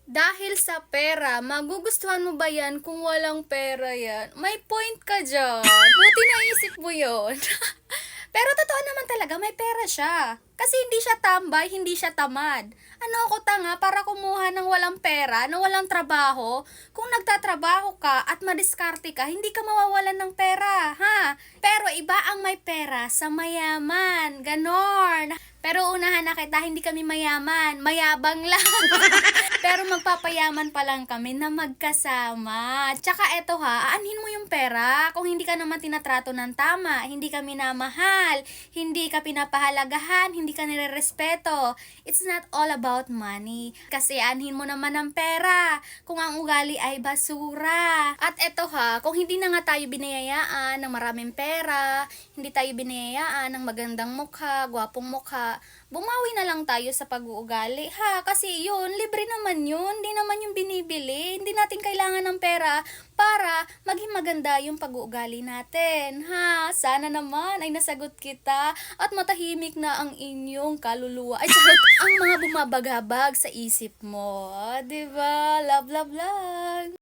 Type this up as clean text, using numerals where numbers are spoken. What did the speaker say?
Dahil sa pera, magugustuhan mo ba yan kung walang pera yan? May point ka diyan. Buti naisip mo yon. Pero totoo naman talaga, may pera siya. Kasi hindi siya tambay, hindi siya tamad. Ano ako tanga para kumuha ng walang pera, ng walang trabaho? Kung nagtatrabaho ka at madiskarte ka, hindi ka mawawalan ng pera, ha? Pero iba ang may pera sa mayaman. Ganon. Pero unahan na kita, hindi kami mayaman. Mayabang lang. Pero magpapayaman pa lang kami na magkasama. Tsaka eto ha, aanhin mo yung pera kung hindi ka naman tinatrato ng tama, hindi ka minamahal, hindi ka pinapahalagahan, hindi ka nirerespeto. It's not all about money. Kasi aanhin mo naman ng pera kung ang ugali ay basura. At eto ha, kung hindi na nga tayo binayayaan ng maraming pera, hindi tayo binayayaan ng magandang mukha, gwapong mukha, bumawi na lang tayo sa pag-uugali ha, kasi yun, libre naman yun, hindi naman yung binibili, hindi natin kailangan ng pera para maging maganda yung pag-uugali natin ha. Sana naman ay nasagot kita at matahimik na ang inyong kaluluwa, ay charot, ang mga bumabagabag sa isip mo, 'di ba? Love, love, love.